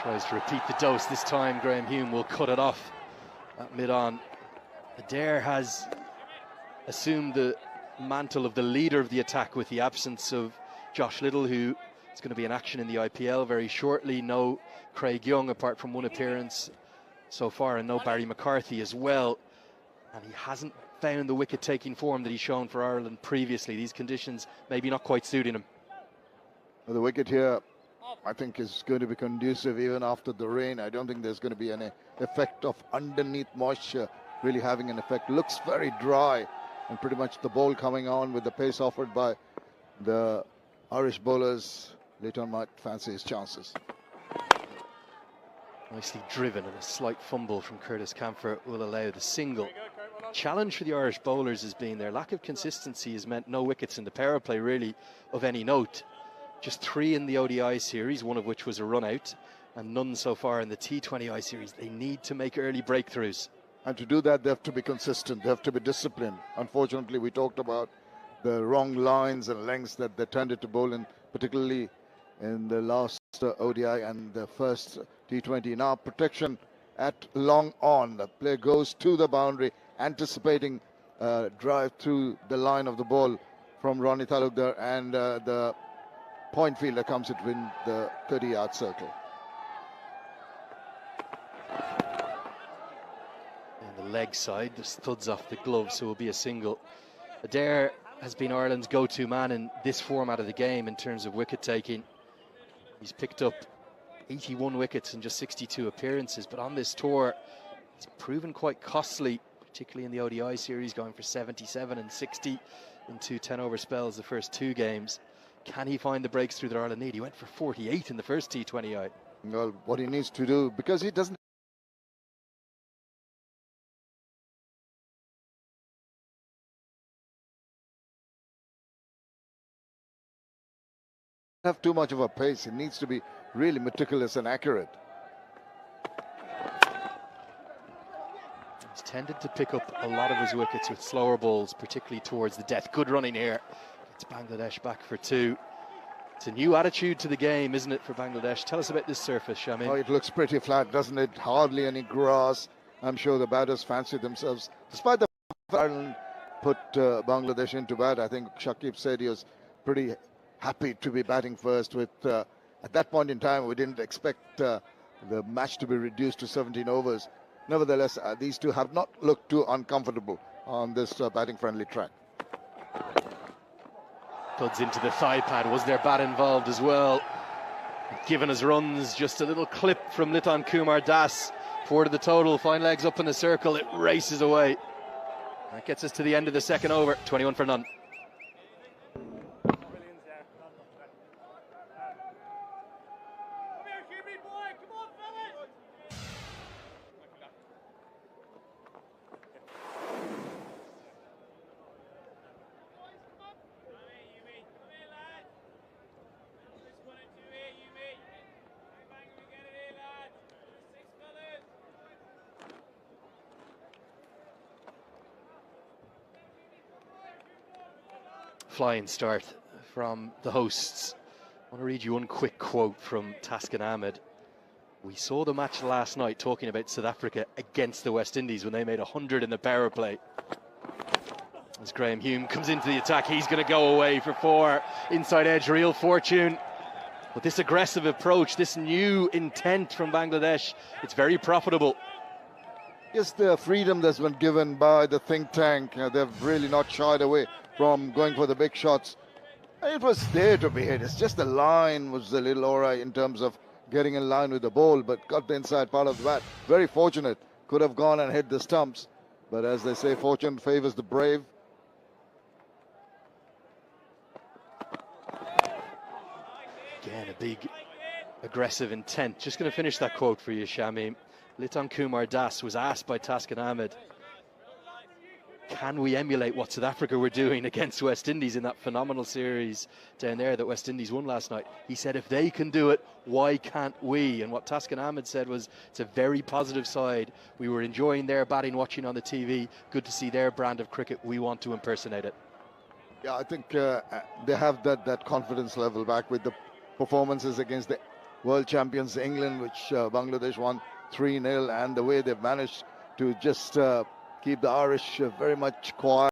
Tries to repeat the dose. This time Graham Hume will cut it off at mid-on. Adair has assumed the mantle of the leader of the attack with the absence of Josh Little, who is going to be in action in the IPL very shortly. No Craig Young, apart from one appearance so far, and no Barry McCarthy as well. And he hasn't found the wicket-taking form that he's shown for Ireland previously. These conditions maybe not quite suiting him. Well, the wicket here, I think, is going to be conducive even after the rain. I don't think there's going to be any effect of underneath moisture really having an effect. Looks very dry, and pretty much the ball coming on with the pace offered by the Irish bowlers. Leighton might fancy his chances. Nicely driven, and a slight fumble from Curtis Camphor will allow the single. Challenge for the Irish bowlers has been their lack of consistency has meant no wickets in the power play really of any note. Just 3 in the ODI series, one of which was a run out, and none so far in the T20I series. They need to make early breakthroughs. And to do that, they have to be consistent. They have to be disciplined. Unfortunately, we talked about the wrong lines and lengths that they tended to bowl in, particularly in the last ODI and the first T20. Now protection at long on. The player goes to the boundary, anticipating drive through the line of the ball from Ronnie Talukdar, and the point fielder comes within the 30-yard circle. And the leg side, the studs off the glove, so it will be a single. Adair has been Ireland's go-to man in this format of the game in terms of wicket taking. He's picked up 81 wickets in just 62 appearances, but on this tour it's proven quite costly, particularly in the ODI series, going for 77 and 60 in 2 10-over spells the first 2 games. Can he find the breaks through that Ireland need? He went for 48 in the first T20I. Well, what he needs to do, because he doesn't have too much of a pace. He needs to be really meticulous and accurate. He's tended to pick up a lot of his wickets with slower balls, particularly towards the death. Good running here. It's Bangladesh back for 2. It's a new attitude to the game, isn't it, for Bangladesh? Tell us about this surface, Shamim. Oh, it looks pretty flat, doesn't it? Hardly any grass. I'm sure the batters fancy themselves. Despite the fact that Ireland put Bangladesh into bat, I think Shakib said he was pretty happy to be batting first. With at that point in time, we didn't expect the match to be reduced to 17 overs. Nevertheless, these two have not looked too uncomfortable on this batting-friendly track. Thuds into the thigh pad. Was their bat involved as well? Given us runs, just a little clip from Liton Kumar Das. 4 to the total. Fine legs up in the circle. It races away. That gets us to the end of the second over. 21 for none. Flying start from the hosts. I want to read you one quick quote from Taskin Ahmed. We saw the match last night talking about South Africa against the West Indies when they made 100 in the power play. As Graham Hume comes into the attack, he's going to go away for 4. Inside edge, real fortune. But this aggressive approach, this new intent from Bangladesh, it's very profitable. Yes, the freedom that's been given by the think tank, they've really not shied away from going for the big shots. It was there to be hit. It's just the line was a little awry in terms of getting in line with the ball, but got the inside part of the bat. Very fortunate. Could have gone and hit the stumps. But as they say, fortune favors the brave. Again, a big aggressive intent. Just going to finish that quote for you, Shamim. Liton Kumar Das was asked by Taskin Ahmed, can we emulate what South Africa were doing against West Indies in that phenomenal series down there that West Indies won last night? He said, if they can do it, why can't we? And what Taskin Ahmed said was, it's a very positive side. We were enjoying their batting, watching on the TV. Good to see their brand of cricket. We want to impersonate it. Yeah, I think they have that confidence level back with the performances against the world champions England, which Bangladesh won 3-0, and the way they've managed to just keep the Irish very much quiet.